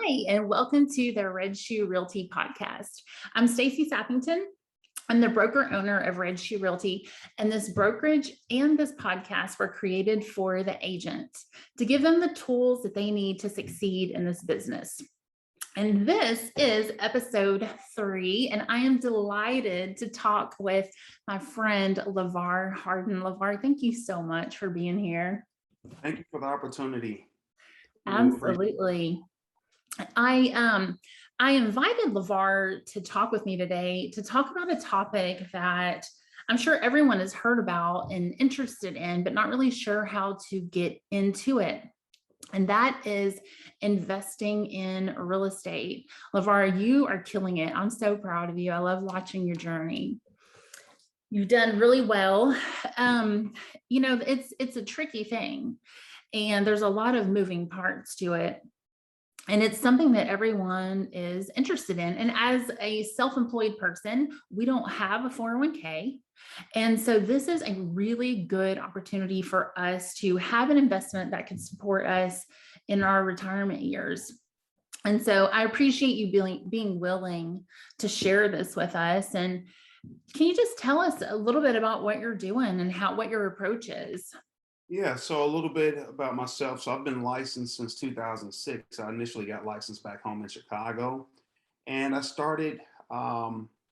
Hi, and welcome to the Red Shoe Realty podcast. I'm Stacy Sappington. I'm the broker owner of Red Shoe Realty, and this brokerage and this podcast were created for the agent to give them the tools that they need to succeed in this business. And this is episode 3, and I am delighted to talk with my friend LeVar Harden. LeVar, thank you so much for being here. Thank you for the opportunity. Absolutely. I invited LeVar to talk with me today to talk about a topic that I'm sure everyone has heard about and interested in, but not really sure how to get into it. And that is investing in real estate. LeVar, you are killing it. I'm so proud of you. I love watching your journey. You've done really well. It's a tricky thing, and there's a lot of moving parts to it. And it's something that everyone is interested in. And as a self-employed person, we don't have a 401k. And so this is a really good opportunity for us to have an investment that can support us in our retirement years. And so I appreciate you being willing to share this with us. And can you just tell us a little bit about what you're doing and what your approach is? Yeah, so a little bit about myself. So I've been licensed since 2006. I initially got licensed back home in Chicago, and I started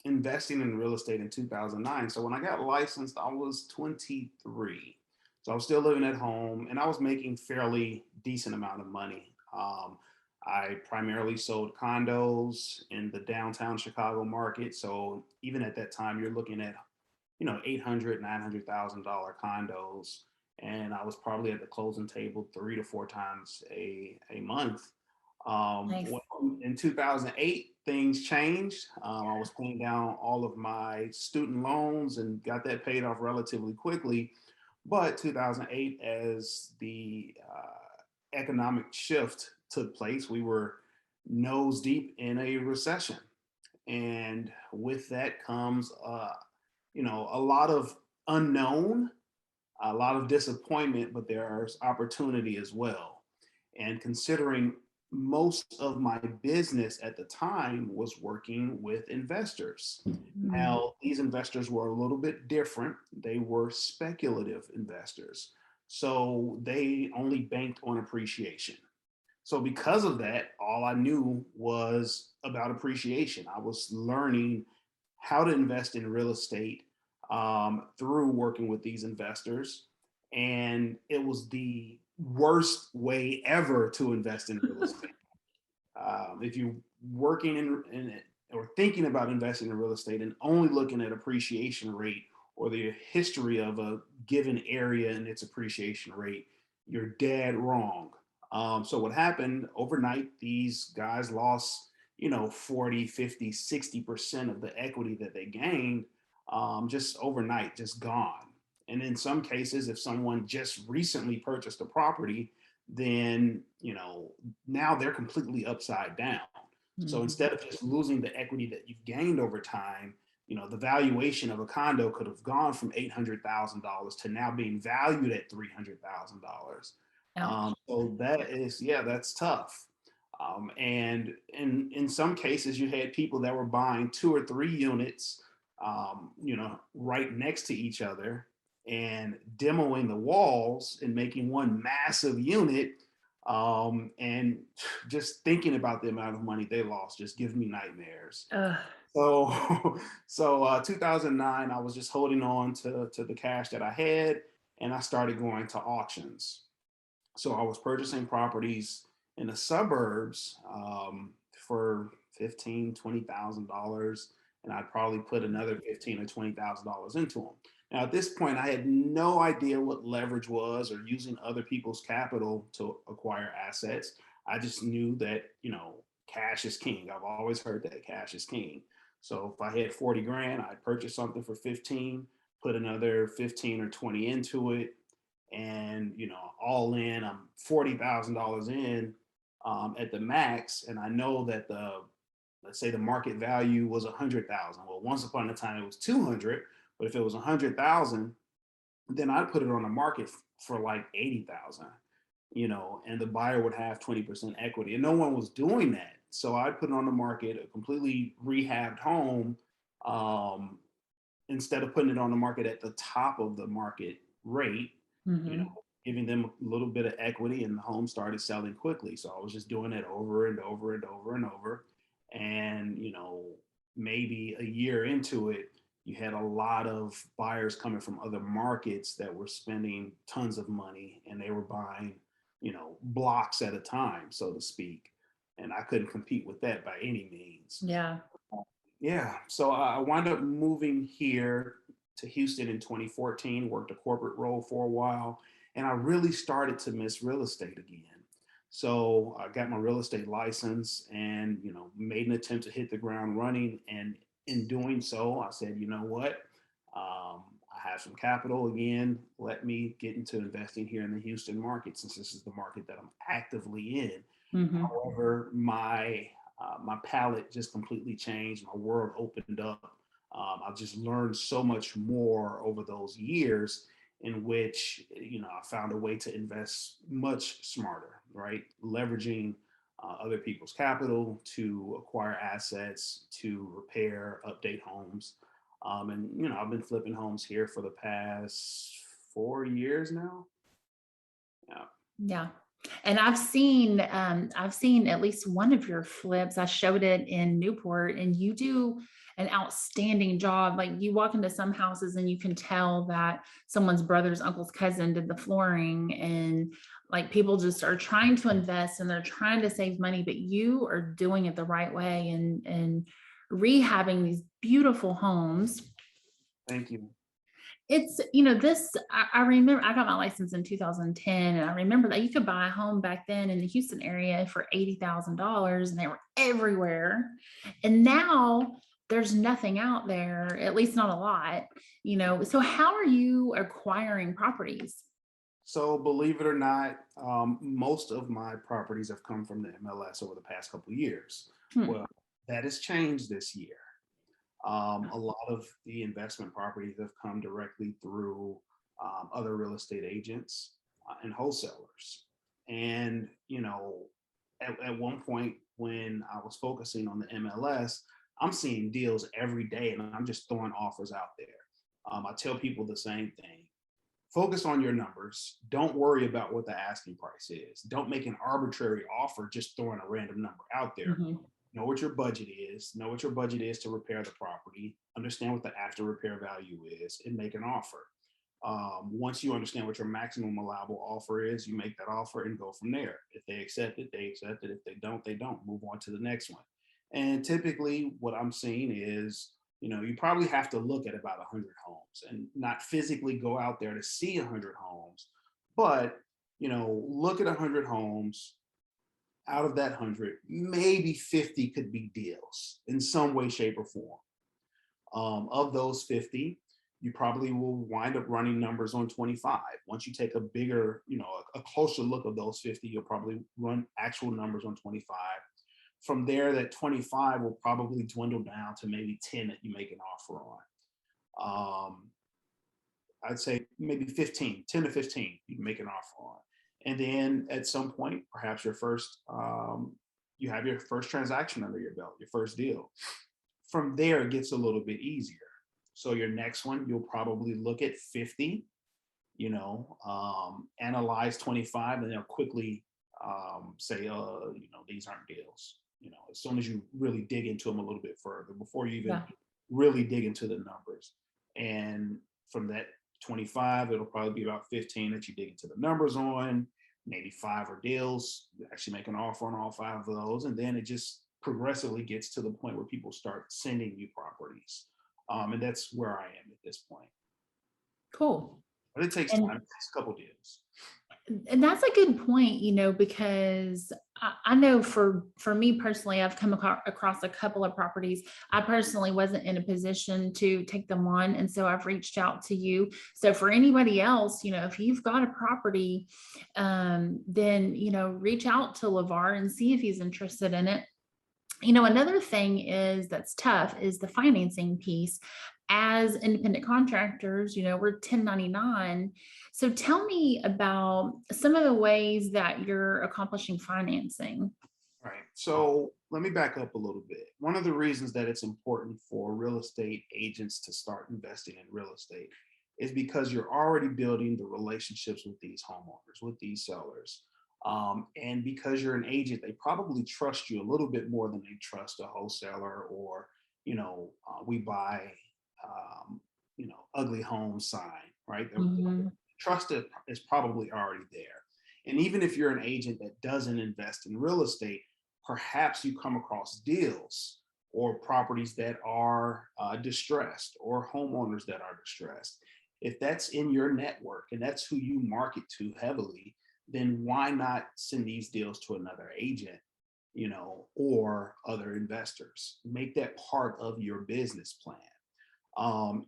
investing in real estate in 2009. So when I got licensed, I was 23. So I was still living at home, and I was making fairly decent amount of money. I primarily sold condos in the downtown Chicago market. So even at that time, you're looking at, $800,000, $900,000 condos, and I was probably at the closing table 3 to 4 times a month. Nice. In 2008, things changed. I was paying down all of my student loans and got that paid off relatively quickly. But 2008, as the economic shift took place, we were nose deep in a recession. And with that comes, a lot of unknown, a lot of disappointment, but there's opportunity as well. And considering most of my business at the time was working with investors. Now, these investors were a little bit different. They were speculative investors. So they only banked on appreciation. So because of that, all I knew was about appreciation. I was learning how to invest in real estate through working with these investors. And it was the worst way ever to invest in real estate. If you're working in it or thinking about investing in real estate and only looking at appreciation rate or the history of a given area and its appreciation rate, you're dead wrong. So what happened overnight, these guys lost, 40, 50, 60% of the equity that they gained just overnight, just gone. And in some cases, if someone just recently purchased a property, then, now they're completely upside down. So instead of just losing the equity that you've gained over time, the valuation of a condo could have gone from $800,000 to now being valued at $300,000. So that's tough. And in some cases, you had people that were buying 2 or 3 units, right next to each other and demoing the walls and making one massive unit. And just thinking about the amount of money they lost just gives me nightmares. So, 2009, I was just holding on to the cash that I had, and I started going to auctions. So I was purchasing properties in the suburbs for $15,000, $20,000, and I'd probably put another $15,000 or $20,000 into them. Now, at this point, I had no idea what leverage was or using other people's capital to acquire assets. I just knew that, cash is king. I've always heard that cash is king. So if I had 40 grand, I'd purchase something for 15, put another 15 or 20 into it. And, all in, I'm $40,000 in at the max. And I know that let's say the market value was 100,000. Well, once upon a time it was 200, but if it was 100,000, then I'd put it on the market for like 80,000. and the buyer would have 20% equity, and no one was doing that. So I put on the market a completely rehabbed home, um, instead of putting it on the market at the top of the market rate, you know, Mhm. giving them a little bit of equity, and the home started selling quickly. So I was just doing it over and over and over and over. And, maybe a year into it, you had a lot of buyers coming from other markets that were spending tons of money, and they were buying, blocks at a time, so to speak. And I couldn't compete with that by any means. Yeah. Yeah, so I wound up moving here to Houston in 2014, worked a corporate role for a while, and I really started to miss real estate again. So I got my real estate license and, made an attempt to hit the ground running. And in doing so, I said, you know what? I have some capital again. Let me get into investing here in the Houston market, since this is the market that I'm actively in. Mhm. However, my palette just completely changed. My world opened up. I just learned so much more over those years, in which, I found a way to invest much smarter, right? Leveraging other people's capital to acquire assets, to repair, update homes. And, I've been flipping homes here for the past 4 years now. Yeah. Yeah. And I've seen at least one of your flips. I showed it in Newport, and you do an outstanding job. Like, you walk into some houses and you can tell that someone's brother's uncle's cousin did the flooring, and like, people just are trying to invest and they're trying to save money, but you are doing it the right way, and rehabbing these beautiful homes. Thank you. It's, I remember I got my license in 2010, and I remember that you could buy a home back then in the Houston area for $80,000, and they were everywhere. And now there's nothing out there, at least not a lot. So how are you acquiring properties? So believe it or not, most of my properties have come from the MLS over the past couple of years. Hmm. Well, that has changed this year. A lot of the investment properties have come directly through other real estate agents and wholesalers. And, at one point when I was focusing on the MLS, I'm seeing deals every day and I'm just throwing offers out there. I tell people the same thing: focus on your numbers. Don't worry about what the asking price is. Don't make an arbitrary offer just throwing a random number out there. Mhm. Know what your budget is. Know what your budget is to repair the property. Understand what the after repair value is, and make an offer. Once you understand what your maximum allowable offer is, you make that offer and go from there. If they accept it, they accept it. If they don't, they don't. Move on to the next one. And typically, what I'm seeing is, you probably have to look at about 100 homes, and not physically go out there to see 100 homes, but, look at 100 homes. Out of that 100, maybe 50 could be deals in some way, shape, or form. Of those 50, you probably will wind up running numbers on 25. Once you take a bigger, a closer look of those 50, you'll probably run actual numbers on 25. From there, that 25 will probably dwindle down to maybe 10 that you make an offer on. I'd say maybe 15, 10 to 15, you can make an offer on. And then at some point, perhaps you have your first transaction under your belt, your first deal. From there, it gets a little bit easier. So your next one, you'll probably look at 50, analyze 25, and they'll quickly say, these aren't deals. As soon as you really dig into them a little bit further, before you even Yeah. really dig into the numbers. And from that 25, it'll probably be about 15 that you dig into the numbers on. Maybe 5 are deals. You actually make an offer on all 5 of those. And then it just progressively gets to the point where people start sending you properties. And that's where I am at this point. Cool. But it takes And time. It takes a couple deals. and that's a good point, because I know for me personally, I've come across a couple of properties. I personally wasn't in a position to take them on, and so I've reached out to you. So for anybody else, if you've got a property, then reach out to LeVar and see if he's interested in it. Another thing that's tough is the financing piece. as independent contractors, we're 1099. So tell me about some of the ways that you're accomplishing financing. Right. So let me back up a little bit. One of the reasons that it's important for real estate agents to start investing in real estate is because you're already building the relationships with these homeowners, with these sellers. And because you're an agent, they probably trust you a little bit more than they trust a wholesaler or, we buy, ugly home sign, right? The Mhm. trust is probably already there. And even if you're an agent that doesn't invest in real estate, perhaps you come across deals or properties that are distressed or homeowners that are distressed. If that's in your network and that's who you market to heavily, then why not send these deals to another agent, or other investors? Make that part of your business plan.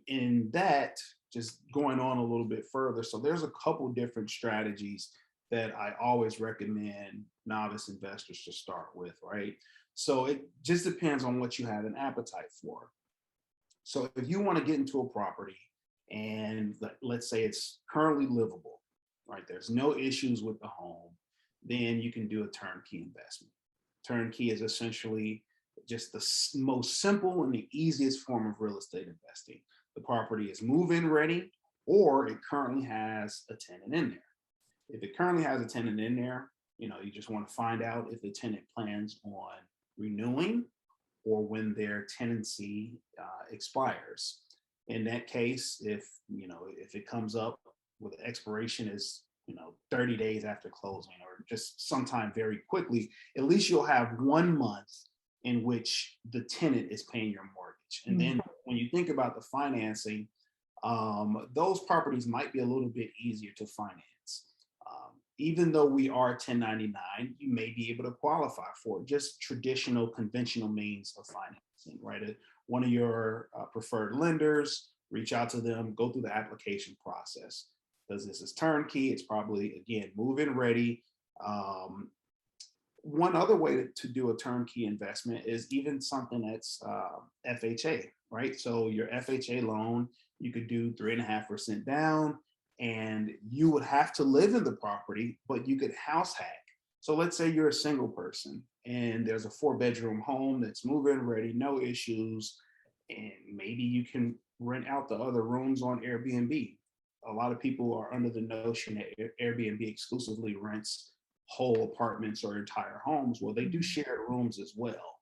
In that, just going on a little bit further, so there's a couple different strategies that I always recommend novice investors to start with, right? So it just depends on what you have an appetite for. So if you want to get into a property and let's say it's currently livable, right? There's no issues with the home, then you can do a turnkey investment. Turnkey is essentially just the most simple and the easiest form of real estate investing. The property is move-in ready, or it currently has a tenant in there. If it currently has a tenant in there, you just want to find out if the tenant plans on renewing or when their tenancy expires. In that case, if it comes up with the expiration is 30 days after closing or just sometime very quickly, at least you'll have 1 month in which the tenant is paying your mortgage. And Mm. then when you think about the financing, those properties might be a little bit easier to finance. Even though we are 1099, you may be able to qualify for just traditional, conventional means of financing, right? One of your preferred lenders, reach out to them, go through the application process. Because this is turnkey, it's probably, again, move-in ready. One other way to do a turnkey investment is even something that's FHA, right? So your FHA loan, you could do 3.5% down, and you would have to live in the property, but you could house hack. So let's say you're a single person and there's a 4-bedroom home that's move-in ready, no issues, and maybe you can rent out the other rooms on Airbnb. A lot of people are under the notion that Airbnb exclusively rents whole apartments or entire homes. Well, they do shared rooms as well.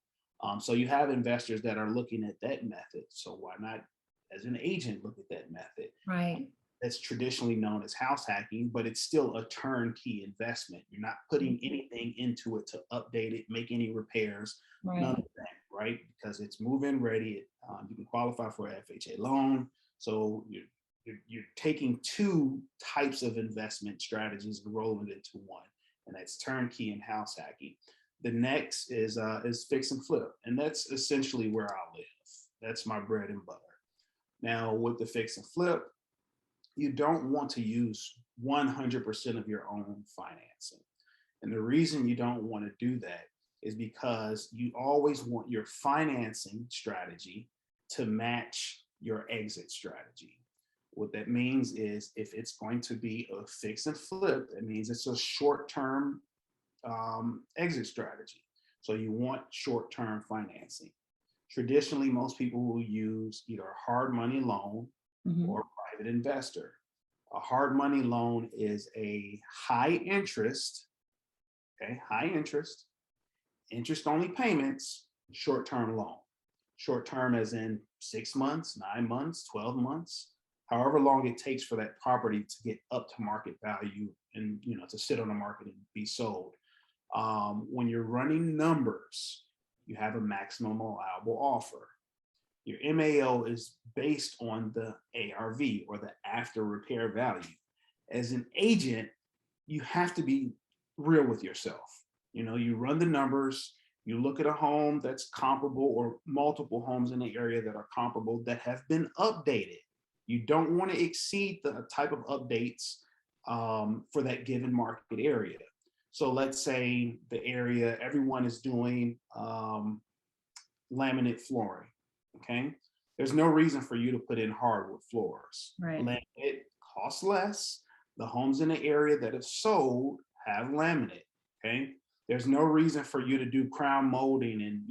So you have investors that are looking at that method. So why not, as an agent, look at that method? Right. That's traditionally known as house hacking, but it's still a turnkey investment. You're not putting anything into it to update it, make any repairs, none Right. of that, right? Because it's move-in ready. You can qualify for an FHA loan. So you're taking two types of investment strategies and rolling it into one, and that's turnkey and house hacking. The next is fix and flip, and that's essentially where I live. That's my bread and butter. Now, with the fix and flip, you don't want to use 100% of your own financing. And the reason you don't want to do that is because you always want your financing strategy to match your exit strategy. What that means is if it's going to be a fix and flip, that means it's a short term exit strategy. So you want short term financing. Traditionally, most people will use either a hard money loan or Mhm. a private investor. A hard money loan is a high interest, okay, high interest, interest only payments, short term loan. Short term as in 6 months, 9 months, 12 months, however long it takes for that property to get up to market value and to sit on the market and be sold. When you're running numbers, you have a maximum allowable offer. Your MAO is based on the ARV, or the after repair value. As an agent, you have to be real with yourself. You run the numbers, you look at a home that's comparable or multiple homes in the area that are comparable that have been updated. You don't want to exceed the type of updates for that given market area. So let's say the area, everyone is doing laminate flooring. Okay. there's no reason for you to put in hardwood floors. Right. Laminate costs less. The homes in the area that have sold have laminate. Okay. There's no reason for you to do crown molding and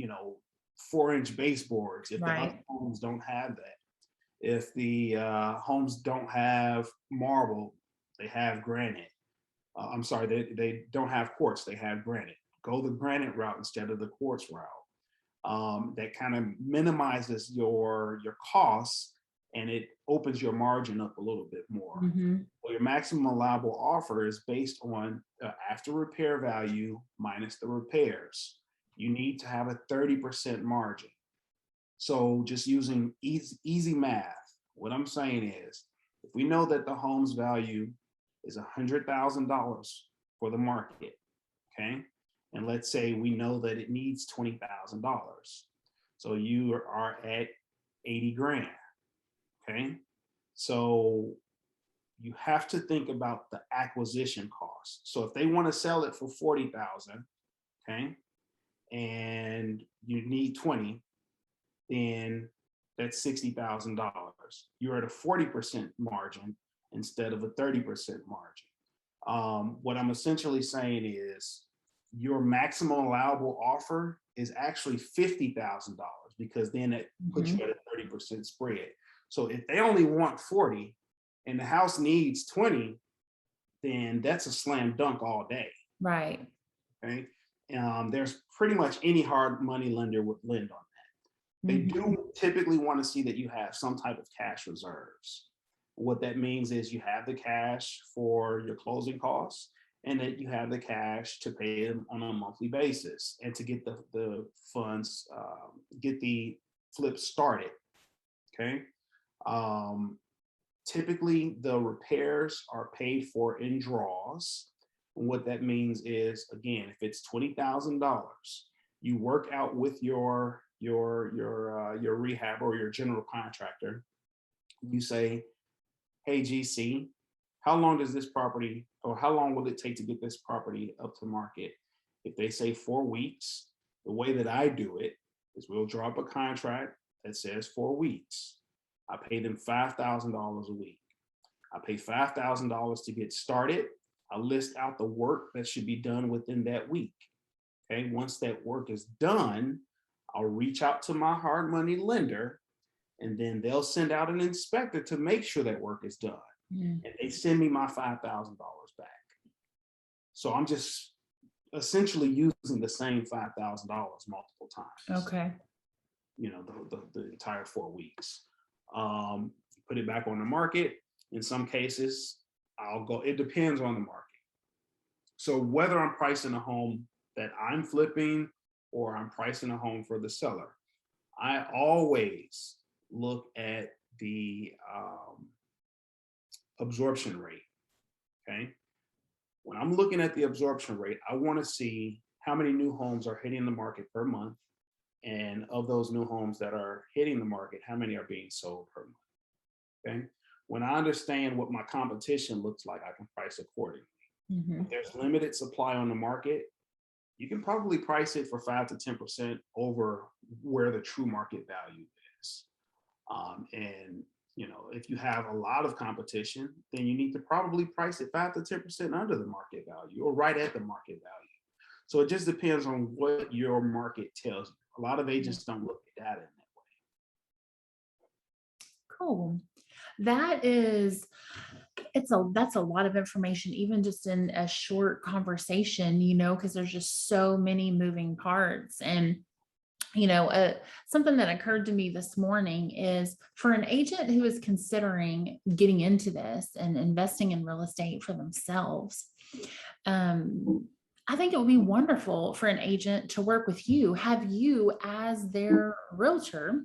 4-inch baseboards if the other Right. homes don't have that. If the homes don't have marble, they have granite. I'm sorry, they don't have quartz, they have granite. Go the granite route instead of the quartz route. That kind of minimizes your costs and it opens your margin up a little bit more. Hmm. Well, your maximum allowable offer is based on after repair value minus the repairs. You need to have a 30% margin. So just using easy math, what I'm saying is, if we know that the home's value is $100,000 for the market, okay, and let's say we know that it needs $20,000, so you are at 80 grand, okay. So you have to think about the acquisition cost. So if they want to sell it for 40,000, okay, and you need 20, then that's $60,000. You're at a 40% margin instead of a 30% margin. What I'm essentially saying is your maximum allowable offer is actually $50,000 because then it puts you Hmm. at a 30% spread. So if they only want 40 and the house needs 20, then that's a slam dunk all day. Right. Okay. There's pretty much any hard money lender would lend on. They Hmm. do typically want to see that you have some type of cash reserves. What that means is you have the cash for your closing costs and that you have the cash to pay them on a monthly basis and to get the funds, get the flip started. Okay. Um, Typically, the repairs are paid for in draws. And what that means is, again, if it's $20,000, you work out with your rehab or your general contractor. You say, "Hey, GC, how long does this property, or how long will it take to get this property up to market?" If they say 4 weeks, the way that I do it is we'll draw up a contract that says 4 weeks. I pay them $5,000 a week. I pay $5,000 to get started. I list out the work that should be done within that week. Okay, once that work is done, I'll reach out to my hard money lender and then they'll send out an inspector to make sure that work is done. And they send me my $5,000 back. So I'm just essentially using the same $5,000 multiple times, Okay. the entire 4 weeks. Put it back on the market. In some cases, it depends on the market. So whether I'm pricing a home that I'm flipping or I'm pricing a home for the seller, I always look at the absorption rate. Okay. When I'm looking at the absorption rate, I want to see how many new homes are hitting the market per month. And of those new homes that are hitting the market, how many are being sold per month? Okay. When I understand what my competition looks like, I can price accordingly. Hmm. If there's limited supply on the market, you can probably price it for 5 to 10% over where the true market value is. And if you have a lot of competition, then you need to probably price it 5 to 10% under the market value or right at the market value. So it just depends on what your market tells you. A lot of agents don't look at data in that Cool. That is, that's a lot of information, even just in a short conversation, because there's just so many moving parts. And something that occurred to me this morning is for an agent who is considering getting into this and investing in real estate for themselves. I think it would be wonderful for an agent to work with you, have you as their realtor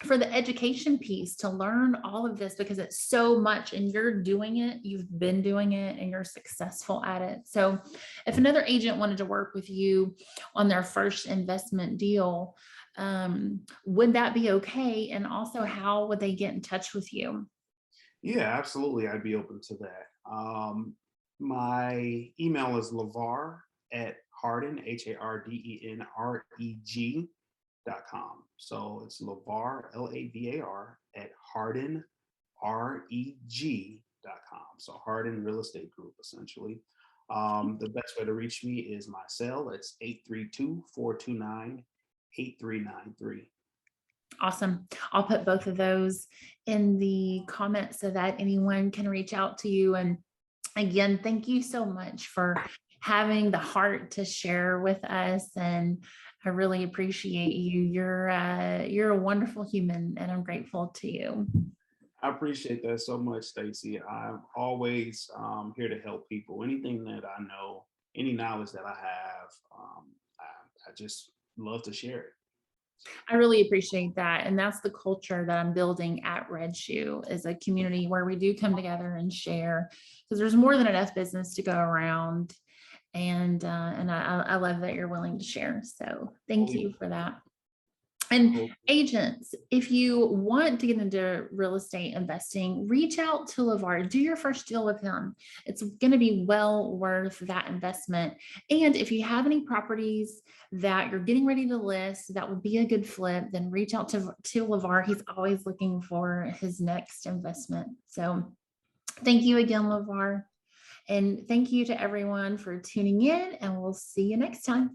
for the education piece to learn all of this because it's so much and you're doing it, you've been doing it and you're successful at it. So if another agent wanted to work with you on their first investment deal, would that be okay? And also, how would they get in touch with you? way. Yeah, absolutely. I'd be open to that. My email is lavar at Harden, HARDENREG So it's LaVar, LAVAR, at Hardin, REG.com. So Hardin Real Estate Group, essentially. The best way to reach me is my cell. It's 832-429-8393. Awesome. I'll put both of those in the comments so that anyone can reach out to you. And again, thank you so much for having the heart to share with us. And I really appreciate you. You're a wonderful human, and I'm grateful to you. I appreciate that so much, Stacy. I'm always here to help people. Anything that I know, any knowledge that I have, I just love to share it. I really appreciate that. And that's the culture that I'm building at Red Shoe, is a community where we do come together and share, because there's more than enough business to go around. And I love that you're willing to share. So thank you for that. And agents, if you want to get into real estate investing, reach out to LaVar, do your first deal with him. It's going to be well worth that investment. And if you have any properties that you're getting ready to list that would be a good flip, then reach out to LaVar. He's always looking for his next investment. So thank you again, LaVar. And thank you to everyone for tuning in, and we'll see you next time.